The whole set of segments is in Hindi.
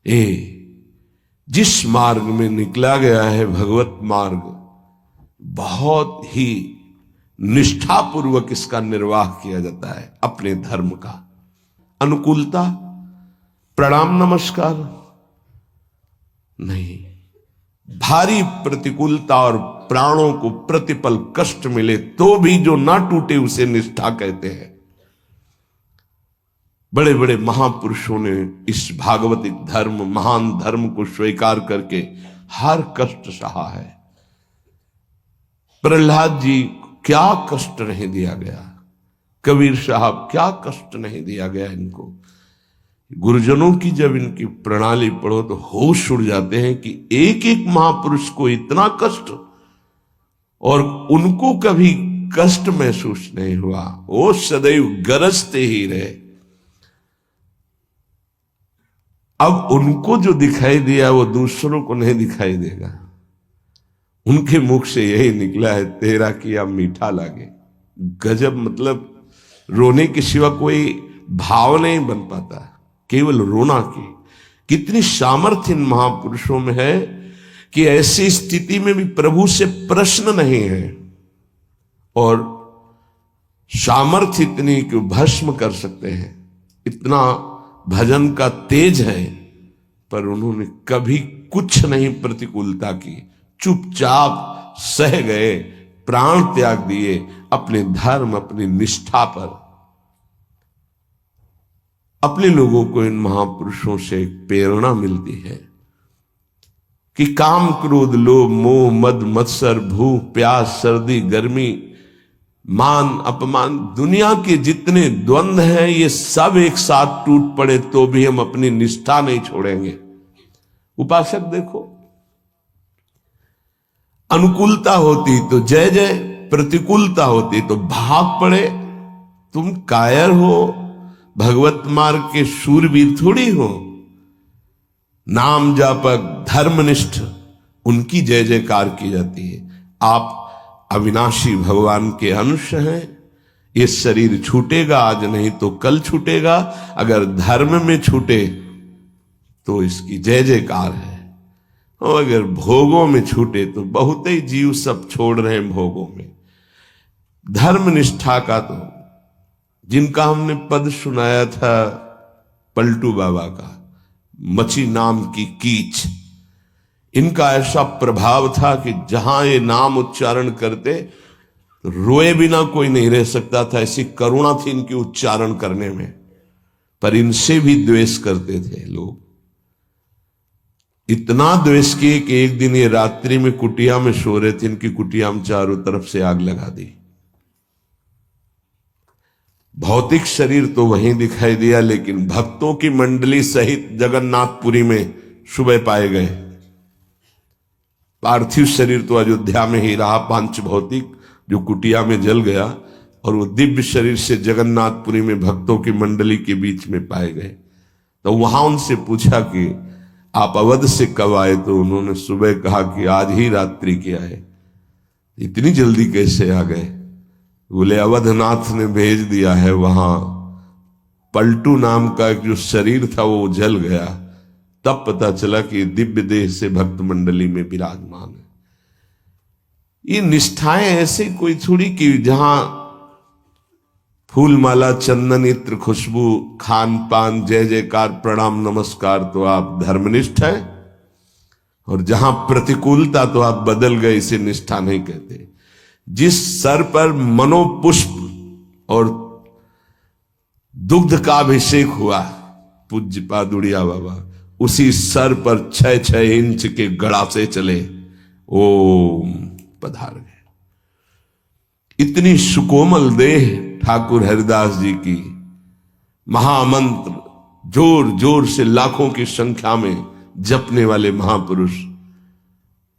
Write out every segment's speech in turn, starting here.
ये जिस मार्ग में निकला गया है भगवत मार्ग, बहुत ही निष्ठापूर्वक इसका निर्वाह किया जाता है अपने धर्म का। अनुकूलता, प्रणाम नमस्कार नहीं, भारी प्रतिकूलता और प्राणों को प्रतिपल कष्ट मिले तो भी जो ना टूटे उसे निष्ठा कहते हैं। बड़े बड़े महापुरुषों ने इस भागवतिक धर्म, महान धर्म को स्वीकार करके हर कष्ट सहा है। प्रहलाद जी क्या कष्ट नहीं दिया गया, कबीर साहब क्या कष्ट नहीं दिया गया इनको। गुरुजनों की जब इनकी प्रणाली पढ़ो तो होश उड़ जाते हैं कि एक एक महापुरुष को इतना कष्ट और उनको कभी कष्ट महसूस नहीं हुआ, वो सदैव गरजते ही रहे। अब उनको जो दिखाई दिया वो दूसरों को नहीं दिखाई देगा। उनके मुख से यही निकला है, तेरा किया मीठा लागे। गजब, मतलब रोने के सिवा कोई भाव नहीं बन पाता, केवल रोना की। कितनी सामर्थ्य इन महापुरुषों में है कि ऐसी स्थिति में भी प्रभु से प्रश्न नहीं है और सामर्थ्य इतनी कि भस्म कर सकते हैं। इतना भजन का तेज है, पर उन्होंने कभी कुछ नहीं प्रतिकूलता की, चुपचाप सह गए, प्राण त्याग दिए अपने धर्म, अपनी निष्ठा पर। अपने लोगों को इन महापुरुषों से एक प्रेरणा मिलती है कि काम, क्रोध, लोभ, मोह, मद, मत्सर, भूख, प्यास, सर्दी, गर्मी, मान, अपमान, दुनिया के जितने द्वंद्व हैं ये सब एक साथ टूट पड़े तो भी हम अपनी निष्ठा नहीं छोड़ेंगे। उपासक देखो, अनुकूलता होती तो जय जय, प्रतिकूलता होती तो भाग पड़े। तुम कायर हो, भगवत मार्ग के शूरवीर थोड़ी हो। नाम जापक, धर्मनिष्ठ, उनकी जय जयकार की जाती है। आप अविनाशी भगवान के अंश हैं। ये शरीर छूटेगा, आज नहीं तो कल छूटेगा। अगर धर्म में छूटे तो इसकी जय जयकार है, और अगर भोगों में छूटे तो बहुत ही जीव सब छोड़ रहे हैं भोगों में। धर्म निष्ठा का तो जिनका हमने पद सुनाया था पलटू बाबा का, मची नाम की कीच, इनका ऐसा प्रभाव था कि जहां ये नाम उच्चारण करते तो रोए बिना कोई नहीं रह सकता था। ऐसी करुणा थी इनकी उच्चारण करने में, पर इनसे भी द्वेष करते थे लोग। इतना द्वेष किए कि एक दिन ये रात्रि में कुटिया में सो रहे थे, इनकी कुटिया में चारों तरफ से आग लगा दी। भौतिक शरीर तो वहीं दिखाई दिया, लेकिन भक्तों की मंडली सहित जगन्नाथपुरी में सुबह पाए गए। पार्थिव शरीर तो अयोध्या में ही रहा, पांच भौतिक जो कुटिया में जल गया, और वो दिव्य शरीर से जगन्नाथपुरी में भक्तों की मंडली के बीच में पाए गए। तो वहां उनसे पूछा कि आप अवध से कब आए, तो उन्होंने सुबह कहा कि आज ही रात्रि के आए। इतनी जल्दी कैसे आ गए? बोले अवधनाथ ने भेज दिया है। वहां पलटू नाम का एक जो शरीर था वो जल गया, तब पता चला कि दिव्य देह से भक्त मंडली में विराजमान है। ये निष्ठाएं ऐसे कोई थोड़ी कि जहां फूल माला, चंदन, इत्र, खुशबू, खान पान, जय जयकार, प्रणाम नमस्कार तो आप धर्मनिष्ठ हैं, और जहां प्रतिकूलता तो आप बदल गए, इसे निष्ठा नहीं कहते। जिस सर पर मनोपुष्प और दुग्ध का अभिषेक हुआ पूज्य पादुड़िया बाबा, उसी सर पर 6-6 इंच के गड़ासे चले, ओम पधार गए। इतनी सुकोमल देह ठाकुर हरिदास जी की, महामंत्र जोर जोर से लाखों की संख्या में जपने वाले महापुरुष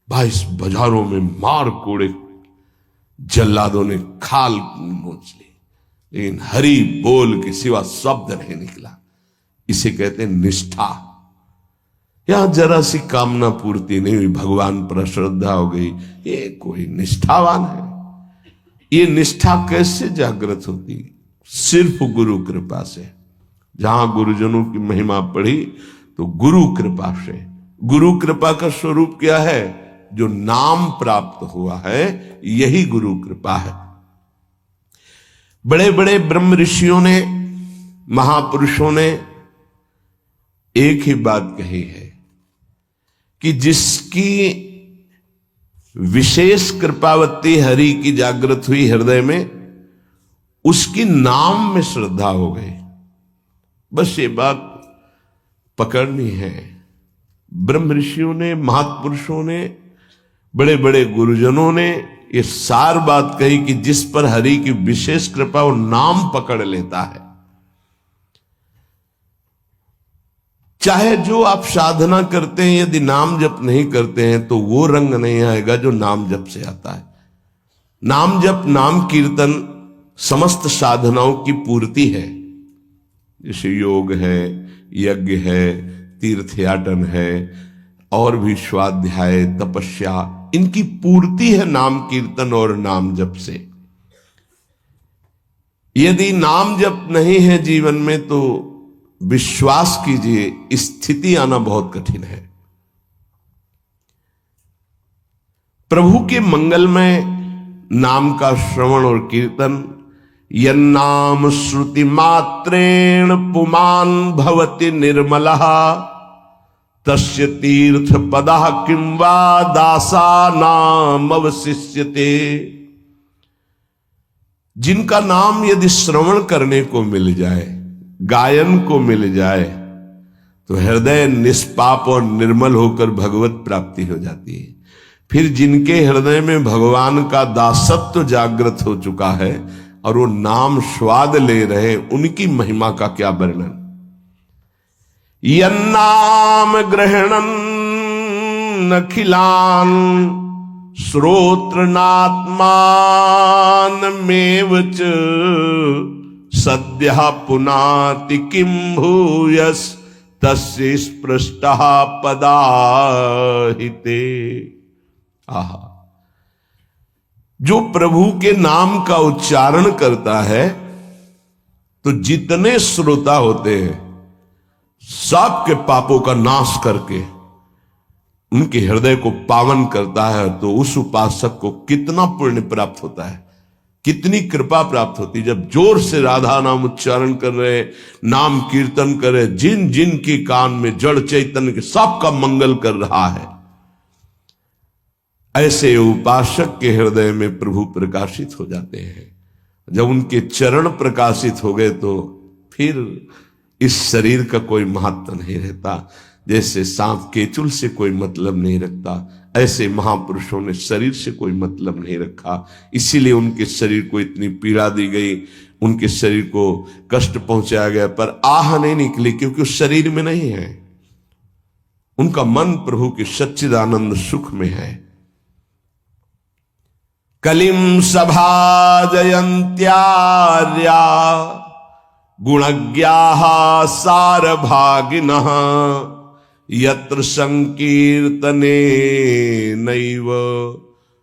22 बाजारों में मार कोड़े जल्लादों ने खाल नोच ली, लेकिन हरि बोल के सिवा शब्द नहीं निकला। इसे कहते हैं निष्ठा। यहां जरा सी कामना पूर्ति नहीं हुई, भगवान पर श्रद्धा हो गई, ये कोई निष्ठावान है? ये निष्ठा कैसे जागृत होती? सिर्फ गुरु कृपा से। जहां गुरुजनों की महिमा पढ़ी तो गुरु कृपा से। गुरु कृपा का स्वरूप क्या है? जो नाम प्राप्त हुआ है यही गुरु कृपा है। बड़े बड़े ब्रह्म ऋषियों ने, महापुरुषों ने एक ही बात कही है कि जिसकी विशेष कृपावती हरि की जागृत हुई हृदय में, उसकी नाम में श्रद्धा हो गई। बस ये बात पकड़नी है। ब्रह्म ऋषियों ने, महापुरुषों ने, बड़े बड़े गुरुजनों ने ये सार बात कही कि जिस पर हरि की विशेष कृपा वो नाम पकड़ लेता है। चाहे जो आप साधना करते हैं, यदि नाम जप नहीं करते हैं तो वो रंग नहीं आएगा जो नाम जप से आता है। नाम जप, नाम कीर्तन समस्त साधनाओं की पूर्ति है। जैसे योग है, यज्ञ है, तीर्थयाटन है, और भी स्वाध्याय, तपस्या, इनकी पूर्ति है नाम कीर्तन और नाम जप से। यदि नाम जप नहीं है जीवन में तो विश्वास कीजिए स्थिति आना बहुत कठिन है। प्रभु के मंगलमय नाम का श्रवण और कीर्तन, यन्नाम श्रुति मात्रेण पुमान भवति निर्मलः तस्य तीर्थ पदः किं वा दासानाम अवशिष्यते। जिनका नाम यदि श्रवण करने को मिल जाए, गायन को मिल जाए, तो हृदय निष्पाप और निर्मल होकर भगवत प्राप्ति हो जाती है। फिर जिनके हृदय में भगवान का दासत्व जागृत हो चुका है और वो नाम स्वाद ले रहे, उनकी महिमा का क्या वर्णन। यन्नाम ग्रहणन् अखिलान् श्रोत्रनात्मानमेव च सद्यः पुनाति किं भूयस् तस्य स्पृष्टः पदाहिते। आहा, जो प्रभु के नाम का उच्चारण करता है तो जितने श्रोता होते हैं सबके पापों का नाश करके उनके हृदय को पावन करता है। तो उस उपासक को कितना पुण्य प्राप्त होता है, कितनी कृपा प्राप्त होती है। जब जोर से राधा नाम उच्चारण कर रहे, नाम कीर्तन करे, जिन जिन के कान में जड़ चैतन्य के सबका मंगल कर रहा है, ऐसे उपासक के हृदय में प्रभु प्रकाशित हो जाते हैं। जब उनके चरण प्रकाशित हो गए तो फिर इस शरीर का कोई महत्व नहीं रहता। जैसे सांप केचुल से कोई मतलब नहीं रखता, ऐसे महापुरुषों ने शरीर से कोई मतलब नहीं रखा। इसीलिए उनके शरीर को इतनी पीड़ा दी गई, उनके शरीर को कष्ट पहुंचाया गया, पर आह नहीं निकली, क्योंकि उस शरीर में नहीं है। उनका मन प्रभु के सच्चिदानंद सुख में है। कलिम सभाजयन्त्यार्या गुणज्ञाः सारभागिनः यत्र संकीर्तने नैव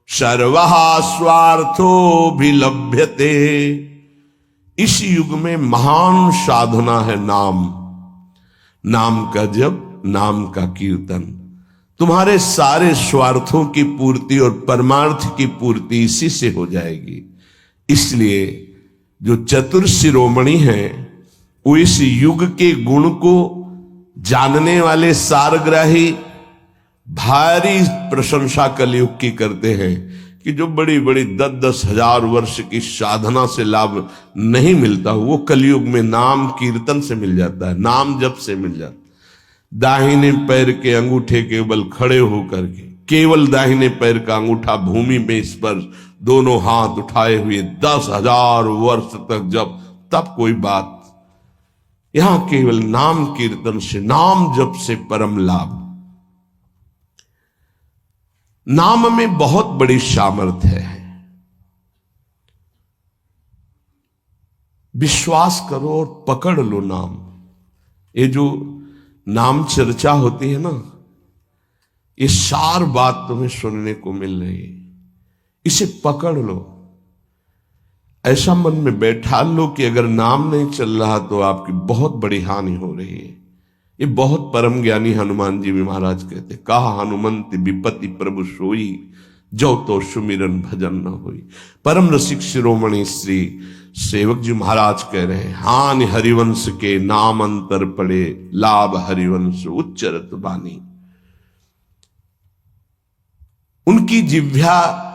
सर्वः स्वार्थोऽभिलभ्यते। इस युग में महान साधना है नाम, नाम का जप, नाम का कीर्तन। तुम्हारे सारे स्वार्थों की पूर्ति और परमार्थ की पूर्ति इसी से हो जाएगी। इसलिए जो चतुर शिरोमणि हैं वो इस युग के गुण को जानने वाले सारग्राही भारी प्रशंसा कलयुग की करते हैं कि जो बड़ी बड़ी 10-10 हजार वर्ष की साधना से लाभ नहीं मिलता, वो कलयुग में नाम कीर्तन से मिल जाता है, नाम जप से मिल जाता है। दाहिने पैर के अंगूठे केवल खड़े होकर के, केवल दाहिने पैर का अंगूठा भूमि में स्पर्श, दोनों हाथ उठाए हुए 10,000 वर्ष तक जब, तब कोई बात। यहां केवल नाम कीर्तन से, नाम जप से परम लाभ। नाम में बहुत बड़ी सामर्थ्य है। विश्वास करो और पकड़ लो नाम। ये जो नाम चर्चा होती है ना, ये सार बात तुम्हें सुनने को मिल रही है, इसे पकड़ लो। ऐसा मन में बैठा लो कि अगर नाम नहीं चल रहा तो आपकी बहुत बड़ी हानि हो रही है। ये बहुत परम ज्ञानी हनुमान जी भी महाराज कहते, कहा हनुमंत विपत्ति प्रभु सोई, जो तो सुमिरन भजन न होई। परम रसिक शिरोमणि श्री सेवक जी महाराज कह रहे हैं, हानि हरिवंश के नाम अंतर पड़े, लाभ हरिवंश उच्चरत बानी। उनकी जिह्वा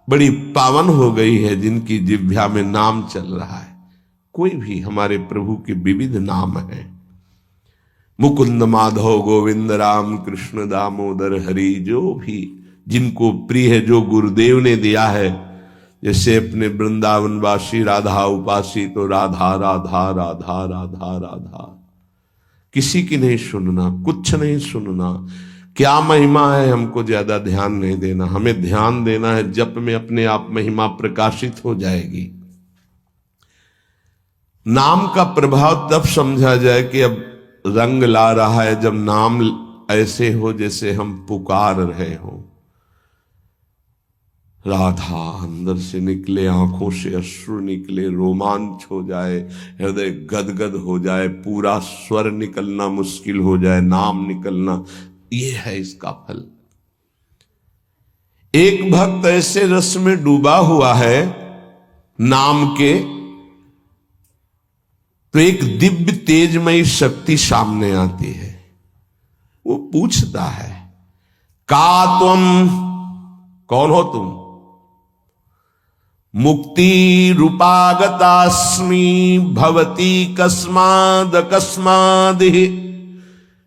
बड़ी पावन हो गई है, जिनकी जिह्वा में नाम चल रहा है। कोई भी हमारे प्रभु के विविध नाम हैं, मुकुंद माधव गोविंद राम कृष्ण दामोदर हरि, जो भी जिनको प्रिय है, जो गुरुदेव ने दिया है। जैसे अपने वृंदावनवासी राधा उपासी, तो राधा राधा राधा राधा राधा, किसी की नहीं सुनना, कुछ नहीं सुनना। क्या महिमा है हमको ज्यादा ध्यान नहीं देना, हमें ध्यान देना है जप में अपने आप महिमा प्रकाशित हो जाएगी। नाम का प्रभाव तब समझा जाए कि अब रंग ला रहा है, जब नाम ऐसे हो जैसे हम पुकार रहे हो। राधा अंदर से निकले, आंखों से अश्रु निकले, रोमांच हो जाए, हृदय गदगद हो जाए, पूरा स्वर निकलना मुश्किल हो जाए, नाम निकलना, ये है इसका फल। एक भक्त ऐसे रस में डूबा हुआ है नाम के, तो एक दिव्य तेजमयी शक्ति सामने आती है। वो पूछता है, का तुम, कौन हो तुम? मुक्ति रूपागतास्मि भवती कस्माद कस्मादिहि,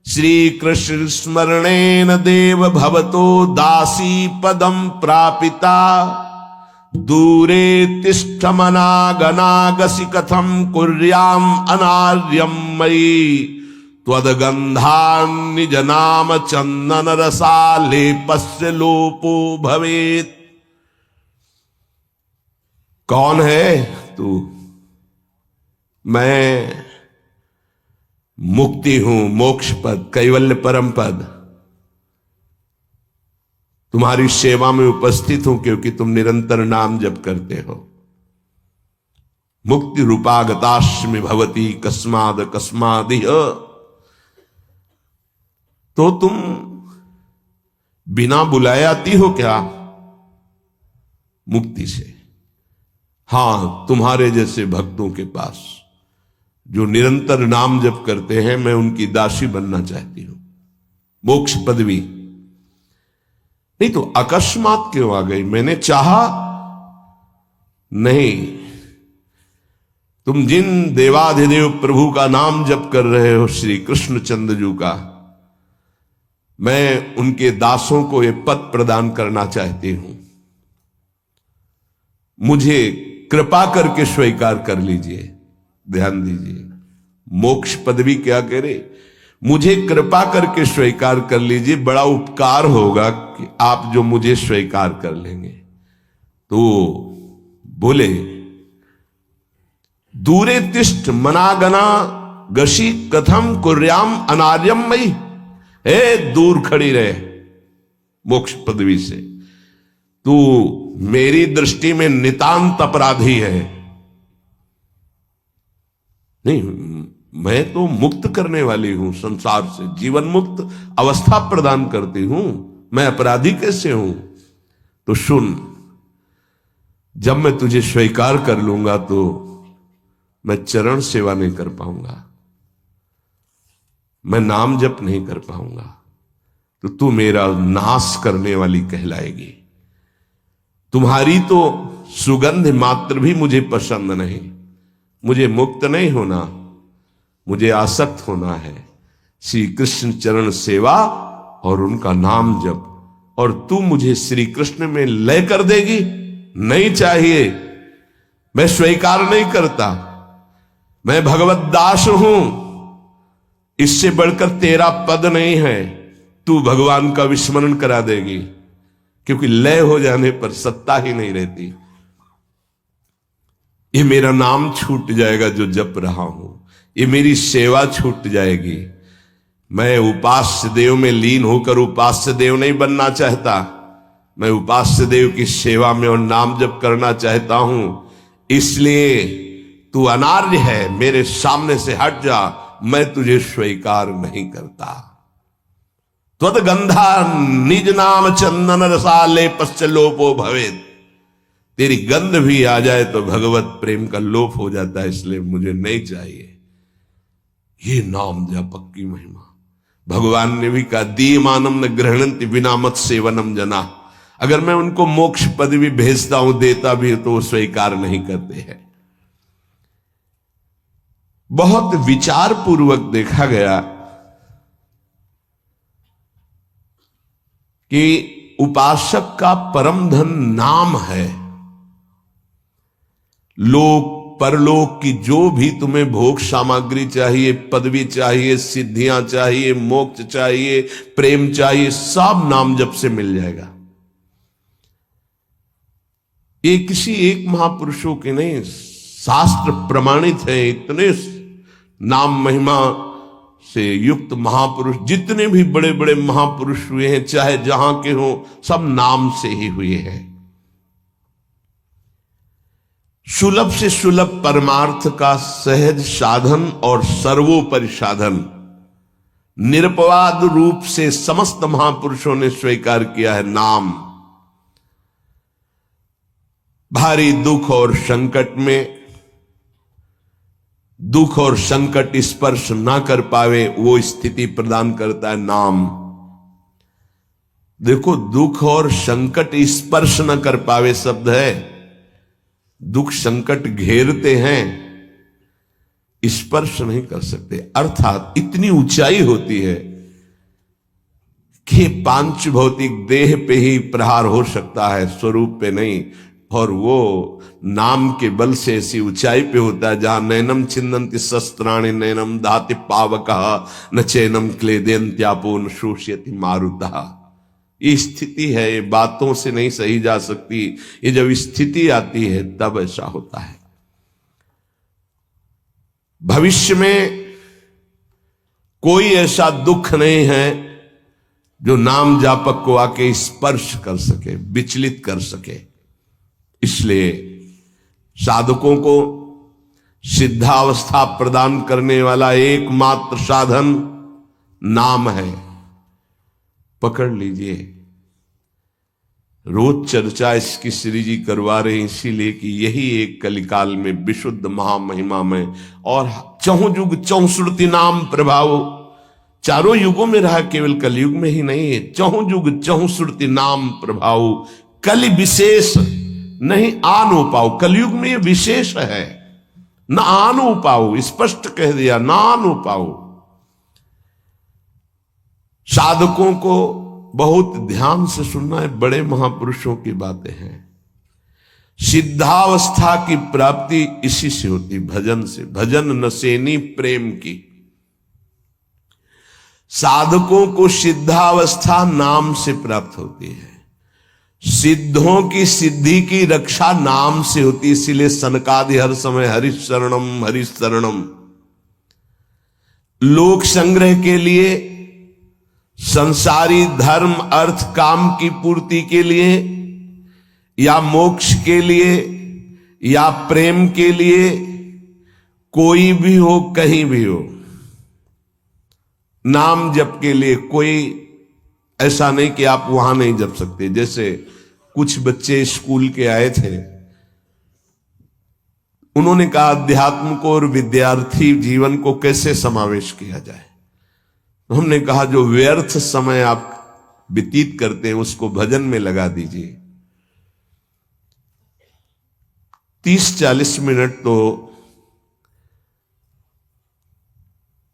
श्री कृष्ण स्मरणेन देव भवतो दासी पदम प्रापिता, दूरे तिष्ठमनागनागसि कथम कुर्याम अनार्यम मयि, त्वदगंधान् निज नाम चंदन रसा लेपस्य लोपो भवेत्। कौन है तू? मैं मुक्ति हूं, मोक्ष पद, कैवल्य परम पद, तुम्हारी सेवा में उपस्थित हूं, क्योंकि तुम निरंतर नाम जप करते हो। मुक्ति रूपागतास्मि भवती कस्माद कस्मादिह, तो तुम बिना बुलाए आती हो क्या? मुक्ति से। हां, तुम्हारे जैसे भक्तों के पास जो निरंतर नाम जप करते हैं, मैं उनकी दासी बनना चाहती हूं, मोक्ष पदवी। नहीं तो अकस्मात क्यों आ गई? मैंने चाहा नहीं। तुम जिन देवाधिदेव प्रभु का नाम जप कर रहे हो, श्री कृष्ण चंद्र जी का, मैं उनके दासों को ये पद प्रदान करना चाहती हूं। मुझे कृपा करके स्वीकार कर लीजिए। ध्यान दीजिए, मोक्ष पदवी क्या कह रहे? मुझे कृपा करके स्वीकार कर लीजिए, बड़ा उपकार होगा कि आप जो मुझे स्वीकार कर लेंगे। तो बोले, दूरे तिष्ठ मनागना गशी कथम कुर्याम अनार्यम मई, हे दूर खड़ी रहे मोक्ष पदवी से, तू मेरी दृष्टि में नितांत अपराधी है। नहीं, मैं तो मुक्त करने वाली हूं, संसार से जीवन मुक्त अवस्था प्रदान करती हूं, मैं अपराधी कैसे हूं? तो सुन, जब मैं तुझे स्वीकार कर लूंगा तो मैं चरण सेवा नहीं कर पाऊंगा, मैं नाम जप नहीं कर पाऊंगा, तो तू मेरा नाश करने वाली कहलाएगी। तुम्हारी तो सुगंध मात्र भी मुझे पसंद नहीं। मुझे मुक्त नहीं होना, मुझे आसक्त होना है श्री कृष्ण चरण सेवा और उनका नाम जप। और तू मुझे श्री कृष्ण में लय कर देगी? नहीं चाहिए, मैं स्वीकार नहीं करता। मैं भगवत दास हूं, इससे बढ़कर तेरा पद नहीं है। तू भगवान का विस्मरण करा देगी, क्योंकि लय हो जाने पर सत्ता ही नहीं रहती। ये मेरा नाम छूट जाएगा जो जप रहा हूं, ये मेरी सेवा छूट जाएगी। मैं उपास्य देव में लीन होकर उपास्य देव नहीं बनना चाहता, मैं उपास्य देव की सेवा में और नाम जप करना चाहता हूं। इसलिए तू अनार्य है, मेरे सामने से हट जा, मैं तुझे स्वीकार नहीं करता। त्वद्गंधा निज नाम चंदन रसाले पश्चलोपो भवेत, तेरी गंध भी आ जाए तो भगवत प्रेम का लोप हो जाता है, इसलिए मुझे नहीं चाहिए। ये नाम जापक की महिमा। भगवान ने भी कहा दीयमानम न गृह्णन्ति विना मत सेवनम जना, अगर मैं उनको मोक्ष पदवी भेजता हूं, देता भी तो वो स्वीकार नहीं करते हैं। बहुत विचार पूर्वक देखा गया कि उपासक का परम धन नाम है। लोक परलोक की जो भी तुम्हें भोग सामग्री चाहिए, पदवी चाहिए, सिद्धियां चाहिए, मोक्ष चाहिए, प्रेम चाहिए, सब नाम जप से मिल जाएगा। ये किसी एक महापुरुषों के नहीं, शास्त्र प्रमाणित है। इतने नाम महिमा से युक्त महापुरुष, जितने भी बड़े बड़े महापुरुष हुए हैं, चाहे जहां के हो, सब नाम से ही हुए हैं। सुलभ से सुलभ परमार्थ का सहज साधन और सर्वोपरि साधन निरपवाद रूप से समस्त महापुरुषों ने स्वीकार किया है नाम। भारी दुख और संकट में, दुख और संकट स्पर्श ना कर पावे वो स्थिति प्रदान करता है नाम। देखो, दुख और संकट स्पर्श न कर पावे शब्द है। दुख संकट घेरते हैं, स्पर्श नहीं कर सकते। अर्थात इतनी ऊंचाई होती है कि पांच भौतिक देह पे ही प्रहार हो सकता है, स्वरूप पे नहीं। और वो नाम के बल से ऐसी ऊंचाई पे होता है जहां नैनम छिन्दन्ति शस्त्राणि नैनम दाति पावकः न चैनम क्लेदयन्त्यापो न शोष्यति मारुतः। ये स्थिति है, ये बातों से नहीं सही जा सकती। ये जब स्थिति आती है तब ऐसा होता है। भविष्य में कोई ऐसा दुख नहीं है जो नाम जापक को आके स्पर्श कर सके, विचलित कर सके। इसलिए साधकों को सिद्धावस्था प्रदान करने वाला एकमात्र साधन नाम है। पकड़ लीजिए। रोज चर्चा इसकी श्री जी करवा रहे हैं, इसीलिए कि यही एक कलिकाल में विशुद्ध महामहिमा में और चहुं युग चौसुरति नाम प्रभाव, चारों युगों में रहा, केवल कलयुग में ही नहीं है। चहुं युग चहुसुरति नाम प्रभाव, कलि विशेष नहीं आनो पाओ। कलयुग में ये विशेष है, न आनो पाओ, स्पष्ट कह दिया, ना आनो पाओ। साधकों को बहुत ध्यान से सुनना है, बड़े महापुरुषों की बातें हैं। सिद्धावस्था की प्राप्ति इसी से होती, भजन से। भजन नसेनी प्रेम की। साधकों को सिद्धावस्था नाम से प्राप्त होती है। सिद्धों की सिद्धि की रक्षा नाम से होती, इसीलिए सनकादि हर समय हरिश शरणम हरिश शरणम। लोक संग्रह के लिए, संसारी धर्म अर्थ काम की पूर्ति के लिए, या मोक्ष के लिए, या प्रेम के लिए, कोई भी हो, कहीं भी हो, नाम जप के लिए कोई ऐसा नहीं कि आप वहां नहीं जप सकते। जैसे कुछ बच्चे स्कूल के आए थे, उन्होंने कहा अध्यात्म को और विद्यार्थी जीवन को कैसे समावेश किया जाए। तो हमने कहा जो व्यर्थ समय आप व्यतीत करते हैं उसको भजन में लगा दीजिए। 30-40 मिनट तो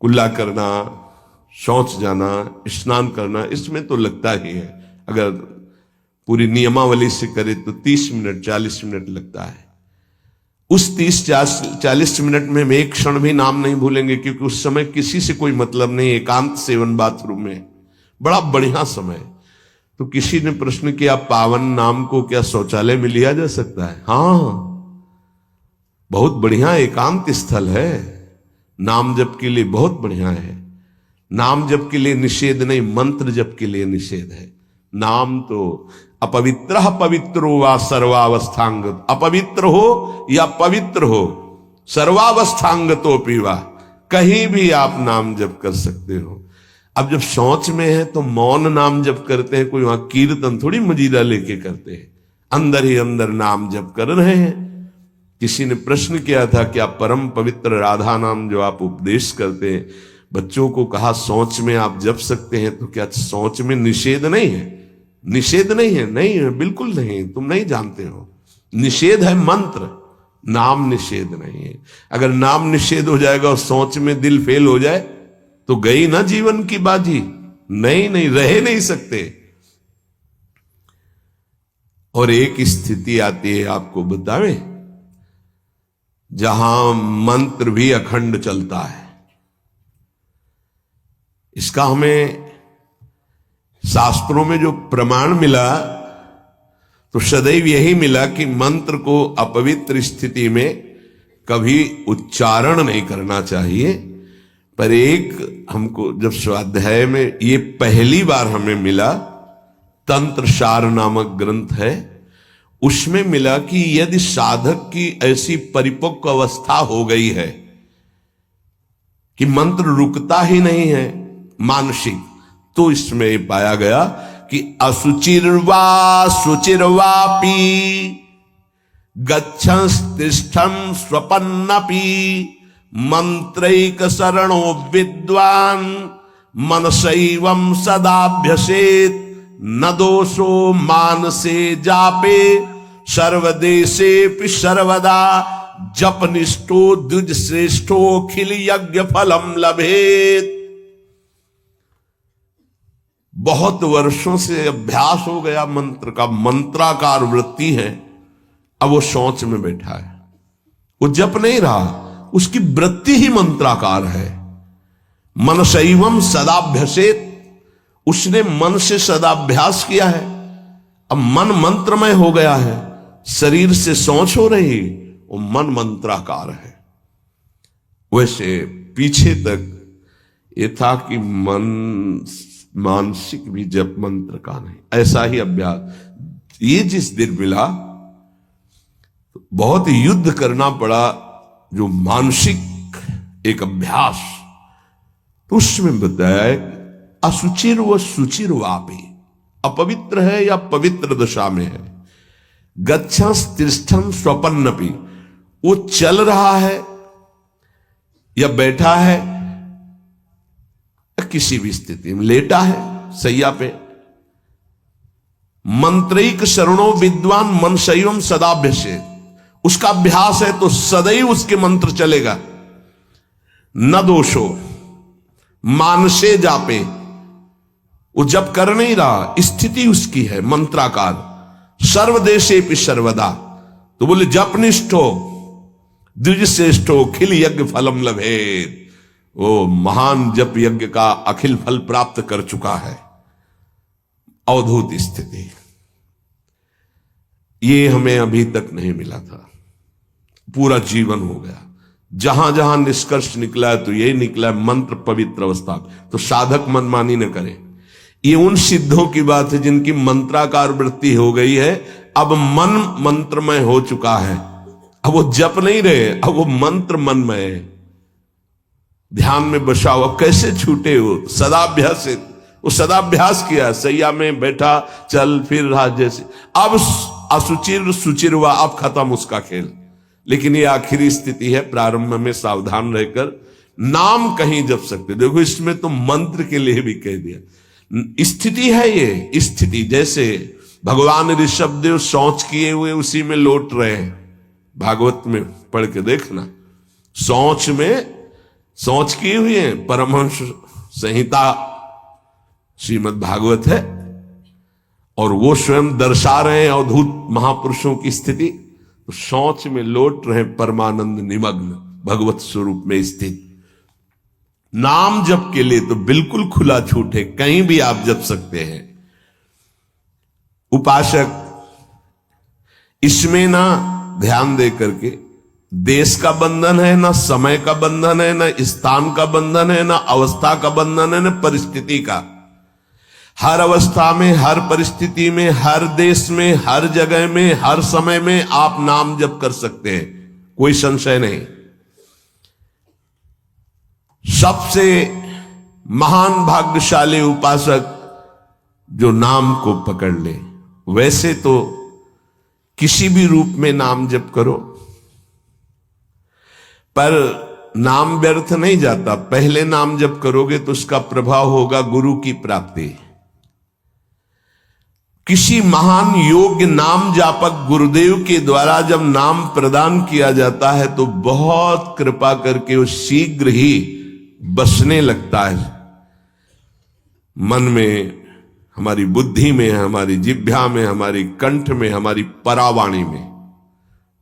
कुल्ला करना, शौच जाना, स्नान करना, इसमें तो लगता ही है। अगर पूरी नियमावली से करे तो 30 मिनट 40 मिनट लगता है। उस 30-40 मिनट में हम एक क्षण भी नाम नहीं भूलेंगे, क्योंकि उस समय किसी से कोई मतलब नहीं, एकांत सेवन बाथरूम में, बड़ा बढ़िया समय। तो किसी ने प्रश्न किया पावन नाम को क्या शौचालय में लिया जा सकता है? हाँ, बहुत बढ़िया एकांत स्थल है, नाम जप के लिए बहुत बढ़िया है। नाम जप के लिए निषेध नहीं, मंत्र जप के लिए निषेध है। नाम तो अपवित्र पवित्रो वा सर्वावस्थांग, अपवित्र हो या पवित्र हो, सर्वावस्थांग तो पीवा, कहीं भी आप नाम जप कर सकते हो। अब जब शौच में है तो मौन नाम जप करते हैं, कोई वहां कीर्तन थोड़ी मजीरा लेके करते हैं, अंदर ही अंदर नाम जप कर रहे हैं। किसी ने प्रश्न किया था कि आप परम पवित्र राधा नाम जो आप उपदेश करते हैं, बच्चों को कहा शौच में आप जप सकते हैं, तो क्या शौच में निषेध नहीं है? निषेध नहीं है? नहीं है, बिल्कुल नहीं, तुम नहीं जानते हो। निषेध है मंत्र, नाम निषेध नहीं है। अगर नाम निषेध हो जाएगा और शौच में दिल फेल हो जाए तो गई ना जीवन की बाजी। नहीं नहीं, रह नहीं सकते। और एक स्थिति आती है, आपको बतावे, जहां मंत्र भी अखंड चलता है। इसका हमें शास्त्रों में जो प्रमाण मिला तो सदैव यही मिला कि मंत्र को अपवित्र स्थिति में कभी उच्चारण नहीं करना चाहिए। पर एक हमको जब स्वाध्याय में ये पहली बार हमें मिला, तंत्र सार नामक ग्रंथ है, उसमें मिला कि यदि साधक की ऐसी परिपक्व अवस्था हो गई है कि मंत्र रुकता ही नहीं है मानसिक, तो इसमें पाया गया कि असुचिर्वा शुचिर्वापि गच्छंस्तिष्ठं स्वपन्नपि मंत्रैक शरणो विद्वान मनसैवं सदाभ्यसेत न दोषो मानसे जापे सर्वदेशेपि सर्वदा जपनिष्ठो द्विज श्रेष्ठो खिल यज्ञ फलम लभेत। बहुत वर्षों से अभ्यास हो गया मंत्र का, मंत्राकार वृत्ति है, अब वो शौच में बैठा है, वो जप नहीं रहा, उसकी वृत्ति ही मंत्राकार है। मनसैवं सदाभ्यसेत, उसने मन से सदाभ्यास किया है, अब मन मंत्रमय हो गया है, शरीर से सोच हो रही, वो मन मंत्राकार है। वैसे पीछे तक ये था कि मन मानसिक भी जप मंत्र का नहीं, ऐसा ही अभ्यास। ये जिस दिन मिला तो बहुत युद्ध करना पड़ा, जो मानसिक एक अभ्यास, तो उसमें बताया असुचिर व सुचिर वापी, अपवित्र है या पवित्र दशा में है, गच्छंस तिष्ठं स्वपन्नपि, वो चल रहा है या बैठा है, किसी भी स्थिति में लेटा है सैया पे, मंत्रैक शरणो विद्वान मनसैवं सदाभ्यसेत, उसका अभ्यास है तो सदैव उसके मंत्र चलेगा। न दोषो मानसे जापे, वो जब कर नहीं रहा, स्थिति उसकी है मंत्राकार। सर्वदेशेपि सर्वदा, तो बोले जपनिष्ठो द्विज श्रेष्ठो खिल यज्ञ फलम लभेत, वो महान जप यज्ञ का अखिल फल प्राप्त कर चुका है। अवधूत स्थिति, ये हमें अभी तक नहीं मिला था, पूरा जीवन हो गया। जहां जहां निष्कर्ष निकला है तो यही निकला है, मंत्र पवित्र अवस्था। तो साधक मनमानी न करे। ये उन सिद्धों की बात है जिनकी मंत्राकार वृत्ति हो गई है, अब मन मंत्रमय हो चुका है, अब वो जप नहीं रहे, अब वो मंत्र मनमय है, ध्यान में बसा हुआ। कैसे छूटे हो? सदाभ्यास, वो सदाभ्यास किया, सैया में बैठा चल फिर रहा जैसे। अब असुचिर सुचिर हुआ, अब खत्म उसका खेल। लेकिन ये आखिरी स्थिति है, प्रारंभ में सावधान रहकर नाम कहीं जप सकते। देखो इसमें तो मंत्र के लिए भी कह दिया, स्थिति है ये स्थिति। जैसे भगवान ऋषभदेव शौच किए हुए उसी में लौट रहे हैं, भागवत में पढ़ के देखना, शौच में शौच किए हुए हैं। परमहंस संहिता श्रीमद् भागवत है, और वो स्वयं दर्शा रहे हैं अवधूत महापुरुषों की स्थिति, तो शौच में लौट रहे परमानंद निमग्न भगवत स्वरूप में स्थित। नाम जप के लिए तो बिल्कुल खुला छूट है, कहीं भी आप जप सकते हैं। उपासक इसमें ना ध्यान दे करके, देश का बंधन है ना, समय का बंधन है ना, स्थान का बंधन है ना, अवस्था का बंधन है ना, परिस्थिति का। हर अवस्था में, हर परिस्थिति में, हर देश में, हर जगह में, हर समय में आप नाम जप कर सकते हैं, कोई संशय नहीं। सबसे महान भाग्यशाली उपासक जो नाम को पकड़ ले। वैसे तो किसी भी रूप में नाम जप करो, पर नाम व्यर्थ नहीं जाता। पहले नाम जप करोगे तो उसका प्रभाव होगा गुरु की प्राप्ति। किसी महान योग्य नाम जापक गुरुदेव के द्वारा जब नाम प्रदान किया जाता है तो बहुत कृपा करके वो शीघ्र ही बसने लगता है मन में, हमारी बुद्धि में, हमारी जिह्वा में, हमारी कंठ में, हमारी परावाणी में।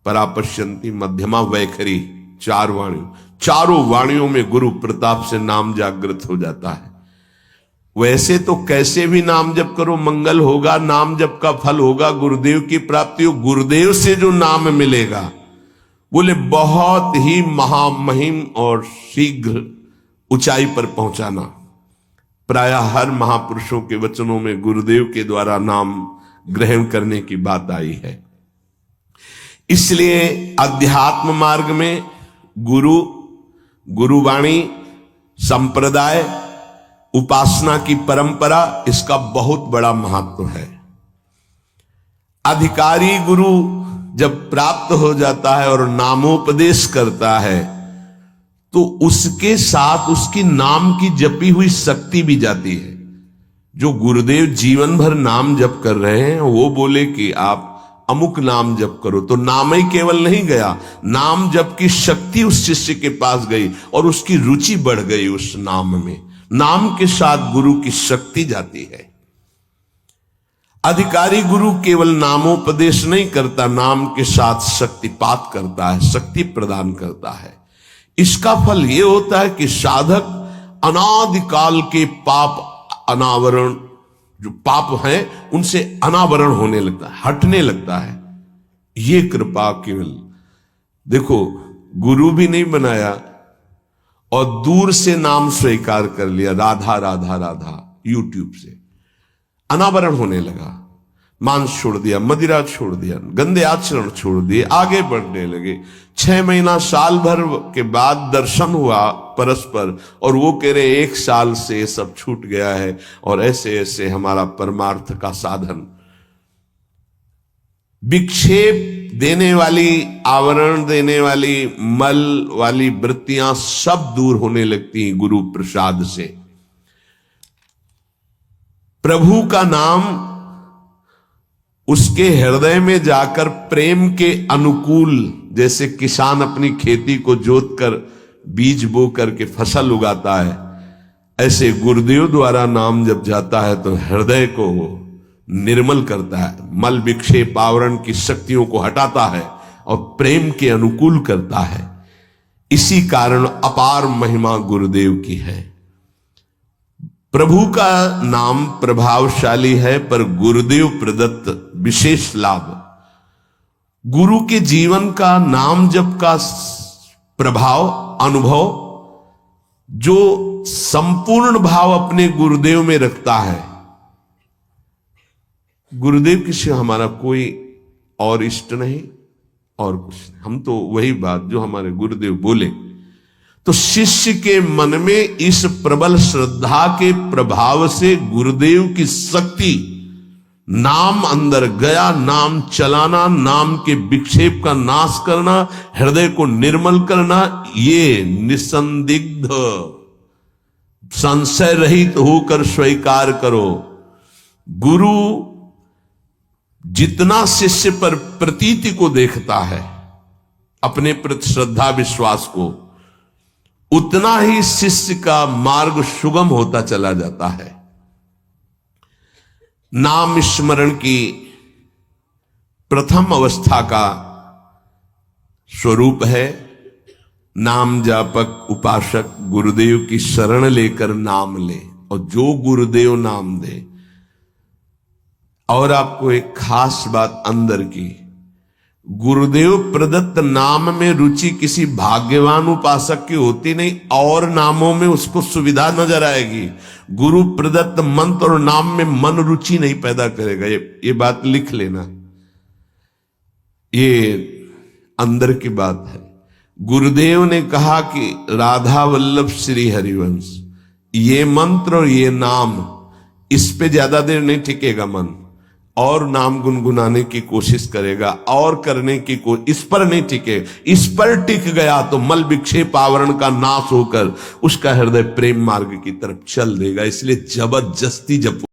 परापश्यंती मध्यमा वैखरी, चार वाणियों, चारों वाणियों में गुरु प्रताप से नाम जागृत हो जाता है। वैसे तो कैसे भी नाम जप करो मंगल होगा, नाम जप का फल होगा, गुरुदेव की प्राप्ति हो। गुरुदेव से जो नाम मिलेगा बोले बहुत ही महामहिम और शीघ्र ऊंचाई पर पहुंचाना। प्रायः हर महापुरुषों के वचनों में गुरुदेव के द्वारा नाम ग्रहण करने की बात आई है। इसलिए अध्यात्म मार्ग में गुरु, गुरुवाणी, संप्रदाय, उपासना की परंपरा, इसका बहुत बड़ा महत्व है। अधिकारी गुरु जब प्राप्त हो जाता है और नामोपदेश करता है तो उसके साथ उसकी नाम की जपी हुई शक्ति भी जाती है। जो गुरुदेव जीवन भर नाम जप कर रहे हैं वो बोले कि आप अमुक नाम जप करो, तो नाम ही केवल नहीं गया, नाम जप की शक्ति उस शिष्य के पास गई और उसकी रुचि बढ़ गई उस नाम में। नाम के साथ गुरु की शक्ति जाती है। अधिकारी गुरु केवल नामोपदेश नहीं करता, नाम के साथ शक्तिपात करता है, शक्ति प्रदान करता है। इसका फल यह होता है कि साधक अनादिकाल के पाप अनावरण, जो पाप हैं उनसे अनावरण होने लगता है, हटने लगता है। ये कृपा केवल देखो, गुरु भी नहीं बनाया और दूर से नाम स्वीकार कर लिया, राधा राधा राधा, यूट्यूब से अनावरण होने लगा। मांस छोड़ दिया, मदिरा छोड़ दिया, गंदे आचरण छोड़ दिए, आगे बढ़ने लगे। 6 महीना साल भर के बाद दर्शन हुआ परस्पर और वो कह रहे 1 साल से सब छूट गया है और ऐसे ऐसे हमारा परमार्थ का साधन। विक्षेप देने वाली, आवरण देने वाली, मल वाली वृत्तियां सब दूर होने लगती हैं गुरु प्रसाद से। प्रभु का नाम उसके हृदय में जाकर प्रेम के अनुकूल, जैसे किसान अपनी खेती को जोत कर बीज बो करके फसल उगाता है, ऐसे गुरुदेव द्वारा नाम जब जाता है तो हृदय को निर्मल करता है, मल विक्षेप आवरण की शक्तियों को हटाता है और प्रेम के अनुकूल करता है। इसी कारण अपार महिमा गुरुदेव की है। प्रभु का नाम प्रभावशाली है, पर गुरुदेव प्रदत्त विशेष लाभ। गुरु के जीवन का नाम जप का प्रभाव, अनुभव, जो संपूर्ण भाव अपने गुरुदेव में रखता है। गुरुदेव के सिवा हमारा कोई और इष्ट नहीं और कुछ नहीं, हम तो वही बात जो हमारे गुरुदेव बोले। तो शिष्य के मन में इस प्रबल श्रद्धा के प्रभाव से गुरुदेव की शक्ति, नाम अंदर गया, नाम चलाना, नाम के विक्षेप का नाश करना, हृदय को निर्मल करना, ये निसंदिग्ध संशय रहित होकर स्वीकार करो। गुरु जितना शिष्य पर प्रतीति को देखता है, अपने प्रति श्रद्धा विश्वास को, उतना ही शिष्य का मार्ग सुगम होता चला जाता है। नाम स्मरण की प्रथम अवस्था का स्वरूप है नाम जापक उपासक गुरुदेव की शरण लेकर नाम ले, और जो गुरुदेव नाम दे। और आपको एक खास बात अंदर की, गुरुदेव प्रदत्त नाम में रुचि किसी भाग्यवान उपासक की होती नहीं, और नामों में उसको सुविधा नजर आएगी। गुरु प्रदत्त मंत्र और नाम में मन रुचि नहीं पैदा करेगा। ये बात लिख लेना, ये अंदर की बात है। गुरुदेव ने कहा कि राधा वल्लभ श्री हरिवंश, ये मंत्र और ये नाम, इस पे ज्यादा देर नहीं टिकेगा मन, और नाम गुनगुनाने की कोशिश करेगा और करने की इस पर नहीं टिके। इस पर टिक गया तो मल विक्षेप आवरण का नाश होकर उसका हृदय प्रेम मार्ग की तरफ चल देगा। इसलिए जबरदस्ती जपो।